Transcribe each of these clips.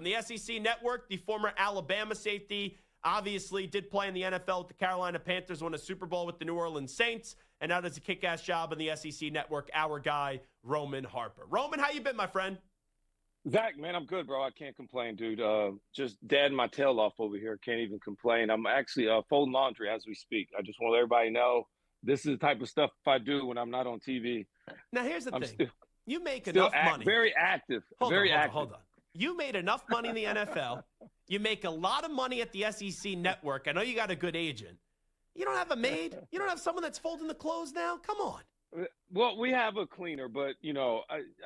the SEC Network, the former Alabama safety, obviously did play in the NFL with the Carolina Panthers, won a Super Bowl with the New Orleans Saints, and now does a kick-ass job on the SEC Network, our guy, Roman Harper. Roman, how you been, my friend? Zach, man, I'm good, bro. I can't complain, dude. Just dadding my tail off over here. Can't even complain. I'm actually folding laundry as we speak. I just want everybody to know this is the type of stuff I do when I'm not on TV. Now, here's the thing. You make still enough money. Very active. Hold active. on. You made enough money in the NFL. You make a lot of money at the SEC Network. I know you got a good agent. You don't have a maid? You don't have someone that's folding the clothes now? Come on. Well, we have a cleaner, but,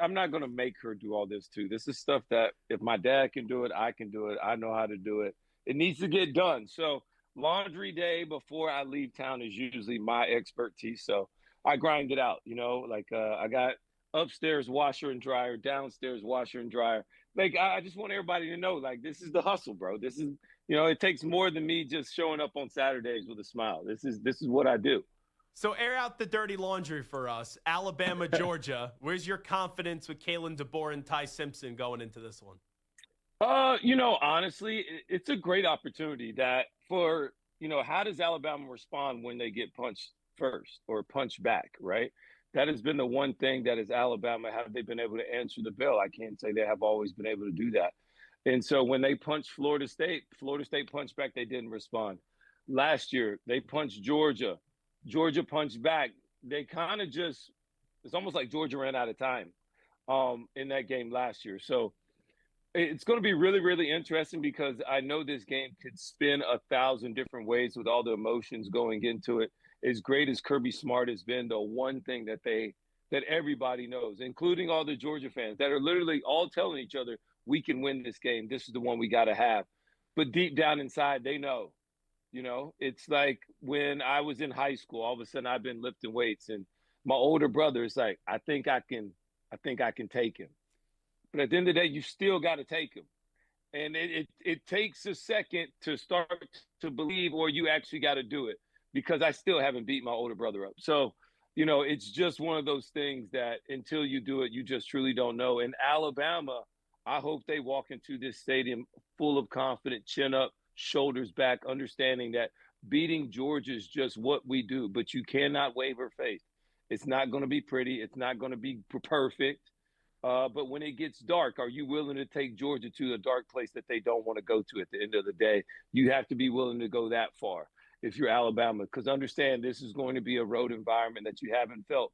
I'm not going to make her do all this, too. This is stuff that if my dad can do it, I can do it. I know how to do it. It needs to get done. So laundry day before I leave town is usually my expertise. So I grind it out, I got upstairs washer and dryer, downstairs washer and dryer. I just want everybody to know, this is the hustle, bro. This is, it takes more than me just showing up on Saturdays with a smile. This is what I do. So air out the dirty laundry for us. Alabama, Georgia. Where's your confidence with Kalen DeBoer and Ty Simpson going into this one? Honestly, it's a great opportunity that for, how does Alabama respond when they get punched first or punched back, right? That has been the one thing that is Alabama. Have they been able to answer the bell? I can't say they have always been able to do that. And so when they punched Florida State punched back, they didn't respond. Last year, they punched Georgia. Georgia punched back. They kind of it's almost like Georgia ran out of time in that game last year. So it's going to be really, really interesting because I know this game could spin 1,000 different ways with all the emotions going into it. As great as Kirby Smart has been, the one thing that everybody knows, including all the Georgia fans that are literally all telling each other, we can win this game. This is the one we got to have. But deep down inside, they know. It's like when I was in high school, all of a sudden I've been lifting weights and my older brother is like, I think I can take him. But at the end of the day, you still got to take him. And it takes a second to start to believe, or you actually got to do it because I still haven't beat my older brother up. So, it's just one of those things that until you do it, you just truly don't know. In Alabama, I hope they walk into this stadium full of confidence, chin up, shoulders back, understanding that beating Georgia is just what we do, but you cannot waver faith. It's not going to be pretty. It's not going to be perfect. But when it gets dark, are you willing to take Georgia to a dark place that they don't want to go to at the end of the day? You have to be willing to go that far if you're Alabama, because understand this is going to be a road environment that you haven't felt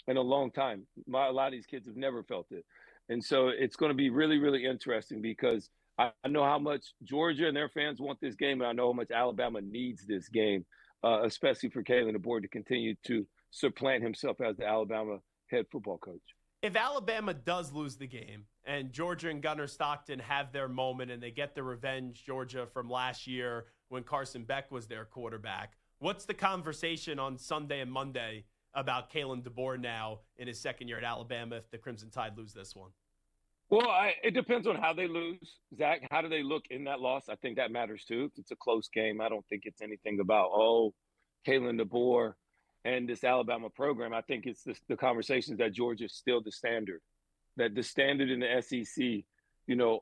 in a long time. A lot of these kids have never felt it. And so it's going to be really, really interesting because I know how much Georgia and their fans want this game, and I know how much Alabama needs this game, especially for Kalen DeBoer to continue to supplant himself as the Alabama head football coach. If Alabama does lose the game and Georgia and Gunnar Stockton have their moment and they get the revenge, Georgia, from last year when Carson Beck was their quarterback, what's the conversation on Sunday and Monday about Kalen DeBoer now in his second year at Alabama if the Crimson Tide lose this one? Well, it depends on how they lose. Zach, how do they look in that loss? I think that matters too. If it's a close game, I don't think it's anything about, Kalen DeBoer and this Alabama program. I think it's the conversations that Georgia's still the standard, that the standard in the SEC,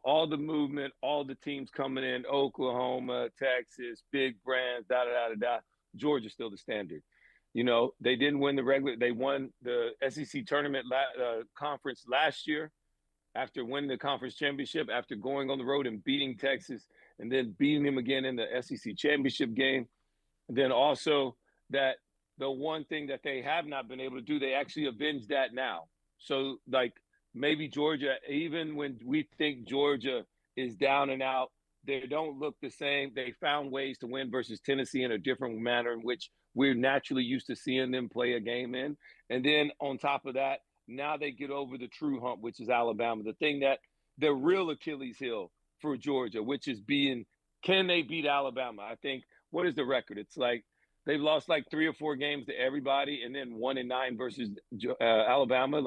all the movement, all the teams coming in, Oklahoma, Texas, big brands, Georgia's still the standard. They didn't win they won the SEC tournament conference last year. After winning the conference championship, after going on the road and beating Texas, and then beating them again in the SEC championship game. And then also that the one thing that they have not been able to do, they actually avenge that now. So, maybe Georgia, even when we think Georgia is down and out, they don't look the same. They found ways to win versus Tennessee in a different manner in which we're naturally used to seeing them play a game in. And then on top of that, now they get over the true hump, which is Alabama, the thing that the real Achilles heel for Georgia, which is can they beat Alabama? I think, what is the record? It's like they've lost 3 or 4 games to everybody and then 1-9 versus Alabama.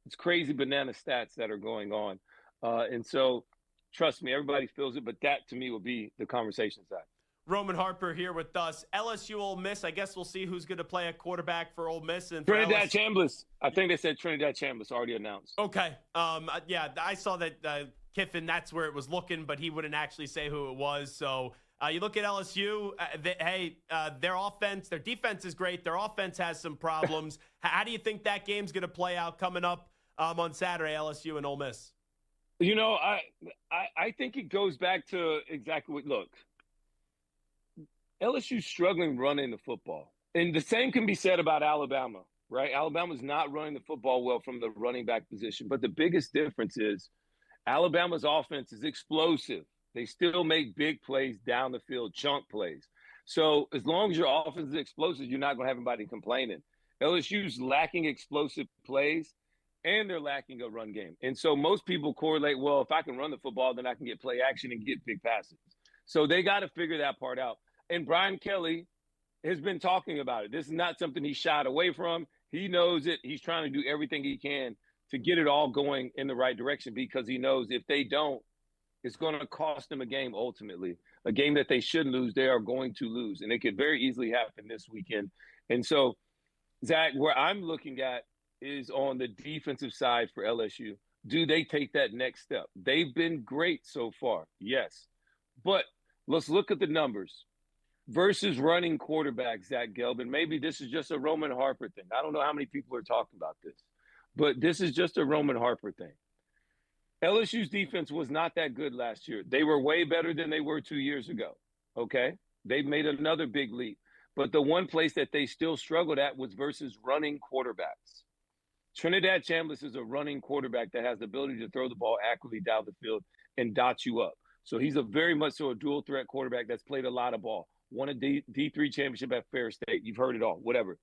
It's crazy banana stats that are going on. And so trust me, everybody feels it, but that to me will be the conversation side. Roman Harper here with us. LSU Ole Miss. I guess we'll see who's going to play at quarterback for Ole Miss. And Trinidad Chambliss. I think they said Trinidad Chambliss already announced. Okay. Yeah, I saw that Kiffin, that's where it was looking, but he wouldn't actually say who it was. So you look at LSU, their offense, their defense is great. Their offense has some problems. How do you think that game's going to play out coming up on Saturday, LSU and Ole Miss? You know, I think it goes back to exactly what, look, LSU's struggling running the football. And the same can be said about Alabama, right? Alabama's not running the football well from the running back position. But the biggest difference is Alabama's offense is explosive. They still make big plays down the field, chunk plays. So as long as your offense is explosive, you're not going to have anybody complaining. LSU's lacking explosive plays, and they're lacking a run game. And so most people correlate, well, if I can run the football, then I can get play action and get big passes. So they got to figure that part out. And Brian Kelly has been talking about it. This is not something he shied away from. He knows it. He's trying to do everything he can to get it all going in the right direction, because he knows if they don't, it's going to cost them a game ultimately, a game that they should lose. They are going to lose, and it could very easily happen this weekend. And so, Zach, where I'm looking at is on the defensive side for LSU. Do they take that next step? They've been great so far, yes. But let's look at the numbers. Versus running quarterback, Zach Gelb, and maybe this is just a Roman Harper thing. I don't know how many people are talking about this, but this is just a Roman Harper thing. LSU's defense was not that good last year. They were way better than they were 2 years ago, okay? They've made another big leap. But the one place that they still struggled at was versus running quarterbacks. Trinidad Chambliss is a running quarterback that has the ability to throw the ball accurately down the field and dot you up. So he's a very much so a dual threat quarterback that's played a lot of ball. Won a D3 championship at Fair State. You've heard it all, whatever.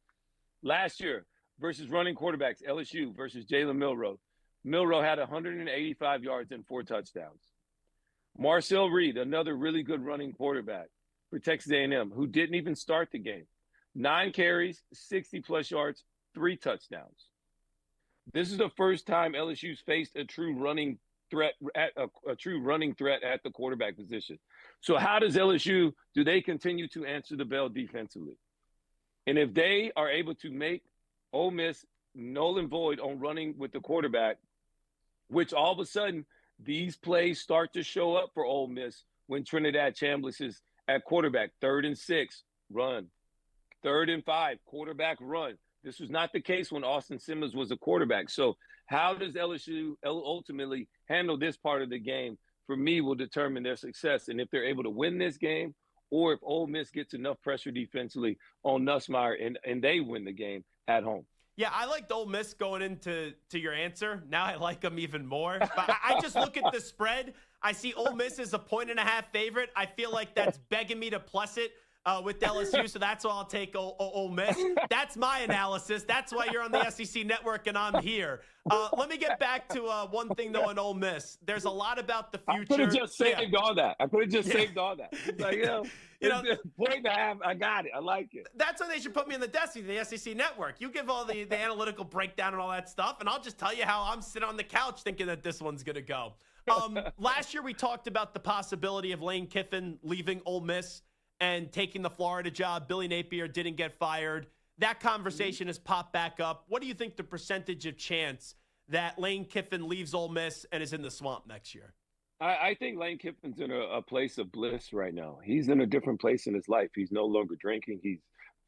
Last year versus running quarterbacks, LSU versus Jalen Milroe. Milroe had 185 yards and 4 touchdowns. Marcel Reed, another really good running quarterback for Texas A&M, who didn't even start the game. 9 carries, 60-plus yards, 3 touchdowns. This is the first time LSU's faced a true running threat at the quarterback position. So how does LSU, do they continue to answer the bell defensively? And if they are able to make Ole Miss null and void on running with the quarterback, which all of a sudden these plays start to show up for Ole Miss when Trinidad Chambliss is at quarterback, 3rd and 6, run. 3rd and 5, quarterback run. This was not the case when Austin Simmons was a quarterback. So how does LSU ultimately handle this part of the game, for me, will determine their success. And if they're able to win this game, or if Ole Miss gets enough pressure defensively on Nussmeier and they win the game at home. Yeah, I liked Ole Miss going into your answer. Now I like them even more. But I just look at the spread. I see Ole Miss as a 1.5 favorite. I feel like that's begging me to plus it with LSU, so that's why I'll take Ole Miss. That's my analysis. That's why you're on the SEC Network and I'm here. Let me get back to one thing, though, on Ole Miss. There's a lot about the future. I could have just saved all that. Saved all that. It's like, you know, 1.5, I got it. I like it. That's why they should put me in the desk, the SEC Network. You give all the analytical breakdown and all that stuff, and I'll just tell you how I'm sitting on the couch thinking that this one's going to go. Last year we talked about the possibility of Lane Kiffin leaving Ole Miss and taking the Florida job. Billy Napier didn't get fired. That conversation has popped back up. What do you think the percentage of chance that Lane Kiffin leaves Ole Miss and is in the swamp next year? I think Lane Kiffin's in a place of bliss right now. He's in a different place in his life. He's no longer drinking. He's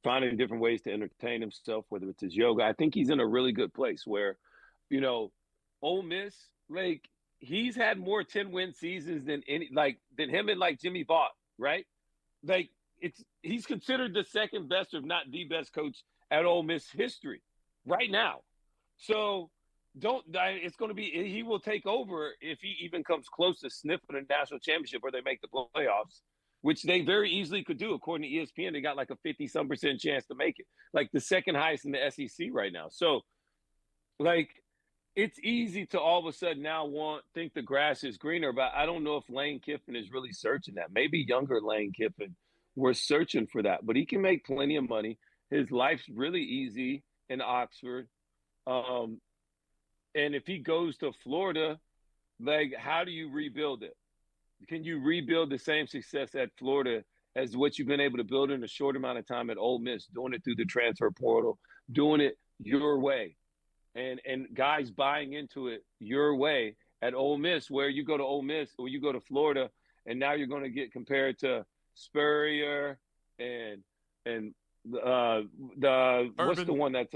finding different ways to entertain himself, whether it's his yoga. I think he's in a really good place where, Ole Miss, like, he's had more 10-win seasons than him and Jimmy Vaught, right? Like, he's considered the second best, if not the best coach at Ole Miss history right now. So it's going to be, he will take over if he even comes close to sniffing a national championship or they make the playoffs, which they very easily could do. According to ESPN, they got like a 50-some% chance to make it, like the second highest in the SEC right now. So, it's easy to all of a sudden now think the grass is greener, but I don't know if Lane Kiffin is really searching that. Maybe younger Lane Kiffin was searching for that, but he can make plenty of money. His life's really easy in Oxford. And if he goes to Florida, how do you rebuild it? Can you rebuild the same success at Florida as what you've been able to build in a short amount of time at Ole Miss, doing it through the transfer portal, doing it your way, and guys buying into it your way at Ole Miss, where you go to Ole Miss or you go to Florida, and now you're going to get compared to Spurrier and the what's the one that's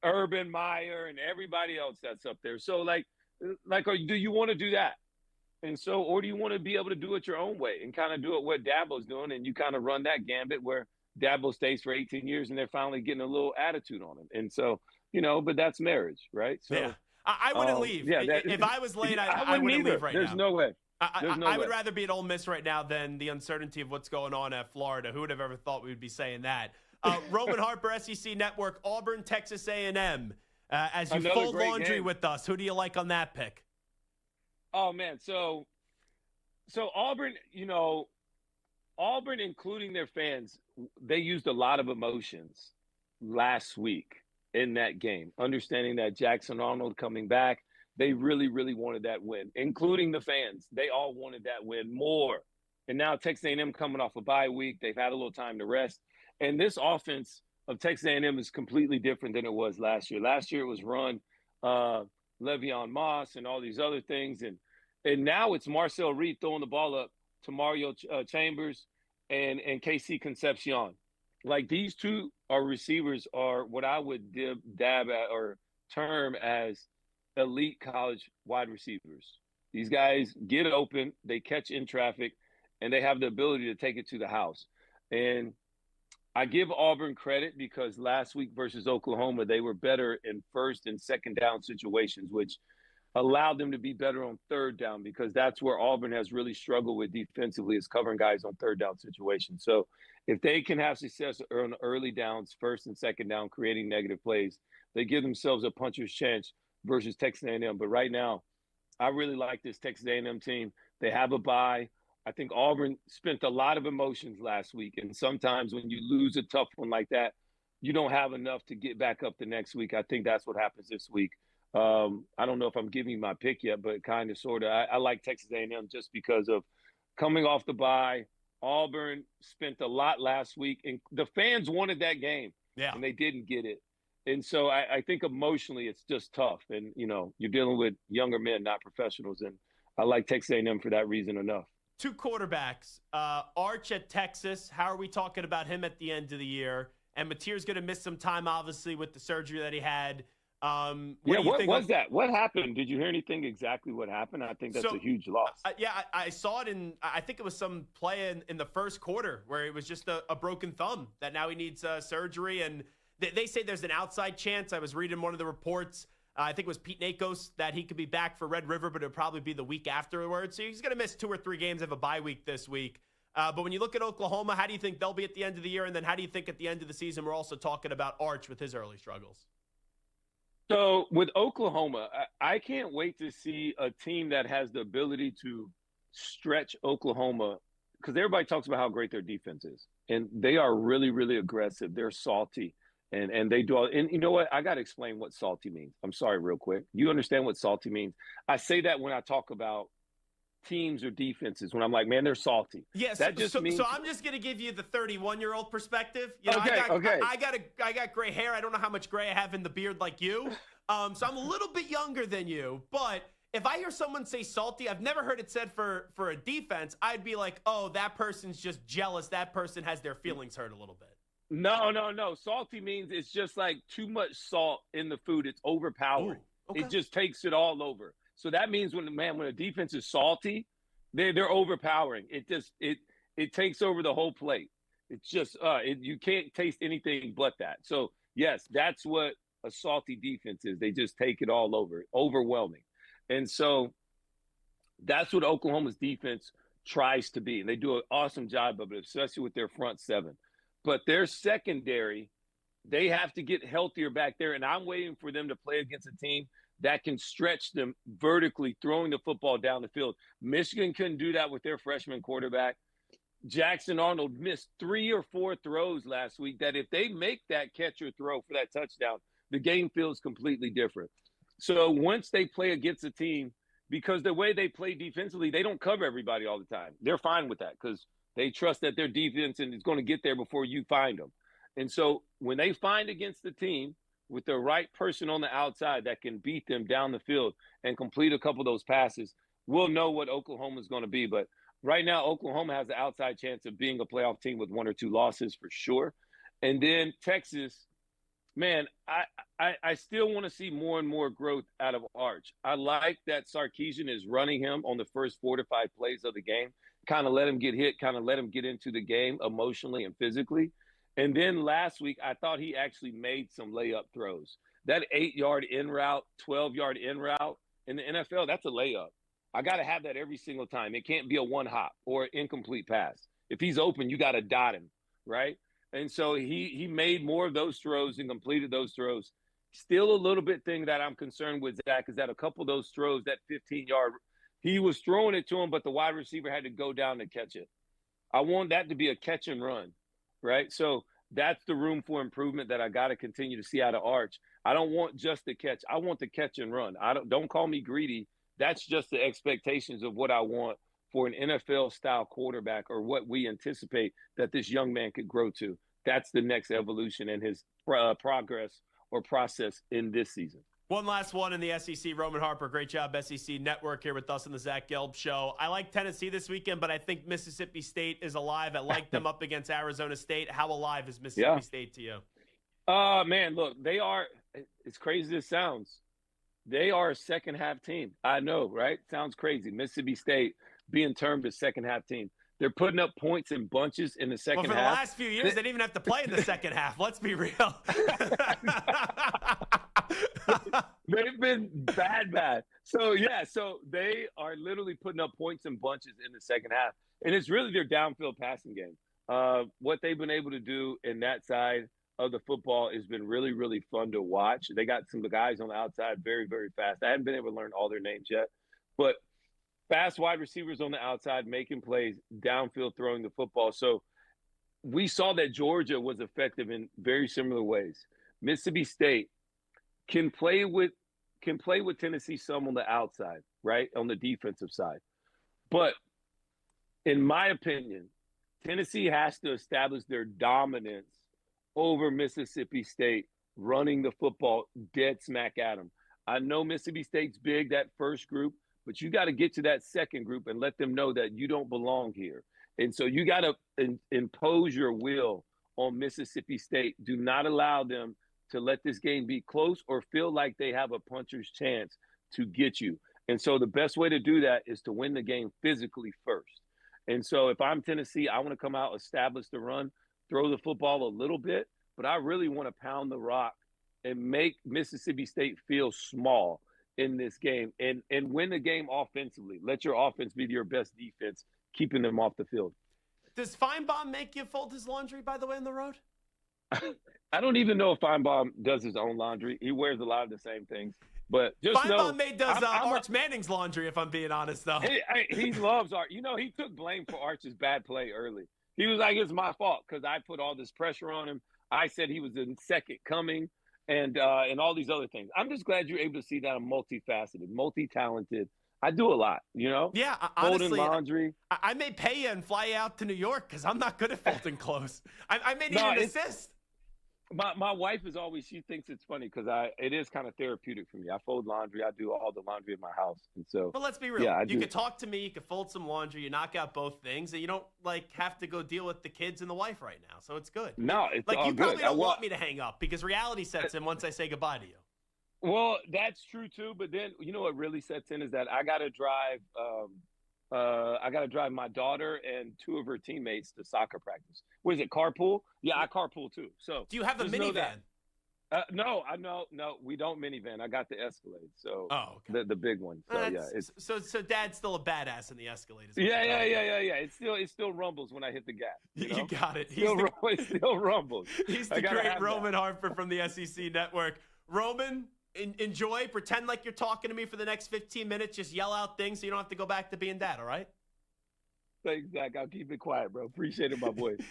Urban Meyer and everybody else that's up there. So do you want to do that? And so, or do you want to be able to do it your own way and kind of do it what Dabo's doing, and you kind of run that gambit where Dabo stays for 18 years and they're finally getting a little attitude on him. And so, but that's marriage, right? So yeah. I wouldn't leave. Yeah, if I was Lane, I wouldn't leave right There's now. No way. I would rather be at Ole Miss right now than the uncertainty of what's going on at Florida. Who would have ever thought we would be saying that? Roman Harper, SEC Network, Auburn, Texas A&M. As you Another fold laundry game with us, who do you like on that pick? Oh, man. So Auburn, Auburn, including their fans, they used a lot of emotions last week in that game, understanding that Jackson Arnold coming back. They really, really wanted that win, including the fans. They all wanted that win more. And now Texas A&M coming off a bye week. They've had a little time to rest. And this offense of Texas A&M is completely different than it was last year. Last year it was run Le'Veon Moss and all these other things. And now it's Marcel Reed throwing the ball up to Mario Chambers and KC Concepcion. Like, these two receivers are what I would dab at or term as elite college wide receivers. These guys get open, they catch in traffic, and they have the ability to take it to the house. And I give Auburn credit because last week versus Oklahoma, they were better in first and second down situations, which allowed them to be better on third down, because that's where Auburn has really struggled with defensively, is covering guys on third down situations. So if they can have success on early downs, first and second down, creating negative plays, they give themselves a puncher's chance versus Texas A&M. But right now, I really like this Texas A&M team. They have a bye. I think Auburn spent a lot of emotions last week, and sometimes when you lose a tough one like that, you don't have enough to get back up the next week. I think that's what happens this week. I don't know if I'm giving you my pick yet, but kind of, sort of. I like Texas A&M just because of coming off the bye. Auburn spent a lot last week, and the fans wanted that game, and they didn't get it. And so I think emotionally it's just tough. And, you're dealing with younger men, not professionals. And I like Texas A&M for that reason enough. Two quarterbacks. Arch at Texas. How are we talking about him at the end of the year? And Mateer's going to miss some time, obviously, with the surgery that he had. What was that? What happened? Did you hear anything exactly what happened? I think that's a huge loss. I saw it I think it was some play in the first quarter where it was just a broken thumb that now he needs surgery. And they say there's an outside chance. I was reading one of the reports. I think it was Pete Nakos that he could be back for Red River, but it'll probably be the week afterwards. So he's going to miss 2 or 3 games of a bye week this week. But when you look at Oklahoma, how do you think they'll be at the end of the year? And then how do you think at the end of the season we're also talking about Arch with his early struggles? So with Oklahoma, I can't wait to see a team that has the ability to stretch Oklahoma, because everybody talks about how great their defense is. And they are really, really aggressive. They're salty. And they do all, and you know what? I got to explain what salty means. I'm sorry, real quick. You understand what salty means? I say that when I talk about teams or defenses, when I'm like, man, they're salty. Yes. That just means... So I'm just going to give you the 31-year-old perspective. Okay. I got gray hair. I don't know how much gray I have in the beard like you. So I'm a little bit younger than you. But if I hear someone say salty, I've never heard it said for a defense. I'd be like, oh, that person's just jealous. That person has their feelings hurt a little bit. No. Salty means it's just like too much salt in the food. It's overpowering. Ooh, okay. It just takes it all over. So that means when a defense is salty, they're overpowering. It takes over the whole plate. It's just you can't taste anything but that. So yes, that's what a salty defense is. They just take it all over, overwhelming. And so that's what Oklahoma's defense tries to be. And they do an awesome job of it, especially with their front seven. But their secondary, they have to get healthier back there. And I'm waiting for them to play against a team that can stretch them vertically, throwing the football down the field. Michigan couldn't do that with their freshman quarterback. Jackson Arnold missed 3 or 4 throws last week that if they make that catch or throw for that touchdown, the game feels completely different. So once they play against a team, because the way they play defensively, they don't cover everybody all the time. They're fine with that because they trust that their defense is going to get there before you find them. And so when they find against the team with the right person on the outside that can beat them down the field and complete a couple of those passes, we'll know what Oklahoma is going to be. But right now, Oklahoma has the outside chance of being a playoff team with 1 or 2 losses for sure. And then Texas, man, I still want to see more and more growth out of Arch. I like that Sarkisian is running him on the first 4 to 5 plays of the game, kind of let him get hit, kind of let him get into the game emotionally and physically. And then last week, I thought he actually made some layup throws. That 8-yard in route, 12-yard in route in the NFL, that's a layup. I got to have that every single time. It can't be a one hop or an incomplete pass. If he's open, you got to dot him, right? And so he made more of those throws and completed those throws. Still a little bit thing that I'm concerned with, Zach, is that a couple of those throws, that 15-yard, he was throwing it to him, but the wide receiver had to go down to catch it. I want that to be a catch and run, right? So that's the room for improvement that I got to continue to see out of Arch. I don't want just the catch. I want the catch and run. Don't call me greedy. That's just the expectations of what I want for an NFL-style quarterback, or what we anticipate that this young man could grow to. That's the next evolution in his progress or process in this season. One last one in the SEC. Roman Harper, great job, SEC Network, here with us on the Zach Gelb Show. I like Tennessee this weekend, but I think Mississippi State is alive. I like them up against Arizona State. How alive is Mississippi State to you? Man, look, they are, as crazy as it sounds, they are a second-half team. I know, right? Sounds crazy. Mississippi State being termed a second-half team. They're putting up points in bunches in the second half. Well, for the last few years, they didn't even have to play in the second half. Let's be real. They've been bad. So they are literally putting up points in bunches in the second half. And it's really their downfield passing game. What they've been able to do in that side of the football has been really, really fun to watch. They got some of the guys on the outside very, very fast. I haven't been able to learn all their names yet. But fast wide receivers on the outside making plays, downfield throwing the football. So we saw that Georgia was effective in very similar ways. Mississippi State can play with Tennessee some on the outside, right, on the defensive side. But in my opinion, Tennessee has to establish their dominance over Mississippi State, running the football dead smack at them. I know Mississippi State's big, that first group, but you got to get to that second group and let them know that you don't belong here. And so you got to impose your will on Mississippi State. Do not allow them to let this game be close or feel like they have a puncher's chance to get you. And so the best way to do that is to win the game physically first. And so if I'm Tennessee, I want to come out, establish the run, throw the football a little bit, but I really want to pound the rock and make Mississippi State feel small in this game and win the game offensively. Let your offense be your best defense, keeping them off the field. Does Feinbaum make you fold his laundry, by the way, on the road? I don't even know if Feinbaum does his own laundry. He wears a lot of the same things. But just Feinbaum does Arch Manning's laundry, if I'm being honest, though. He loves Arch. You know, he took blame for Arch's bad play early. He was like, it's my fault because I put all this pressure on him. I said he was in second coming and all these other things. I'm just glad you're able to see that I'm multifaceted, multi-talented. I do a lot, you know? Yeah, honestly, folding laundry. I may pay you and fly you out to New York because I'm not good at folding clothes. I may need an assist. My wife is always, she thinks it's funny because it is kind of therapeutic for me. I fold laundry. I do all the laundry in my house. And so, but let's be real. You could talk to me. You could fold some laundry. You knock out both things, and you don't have to go deal with the kids and the wife right now. So it's good. No, it's all good. You probably don't want me to hang up because reality sets in once I say goodbye to you. Well, that's true too. But then you know what really sets in is that I got to drive. I got to drive my daughter and 2 of her teammates to soccer practice. What is it, carpool? Yeah, I carpool too. So do you have a minivan? No, we don't minivan. I got the Escalade, so okay. the big one. So so Dad's still a badass in the Escalade. Yeah. It still rumbles when I hit the gas. You got it. It still rumbles. He's the great Roman Harper from the SEC Network. Roman, enjoy. Pretend like you're talking to me for the next 15 minutes. Just yell out things so you don't have to go back to being dad. All right. Thanks, Zach. I'll keep it quiet, bro. Appreciate it, my boy.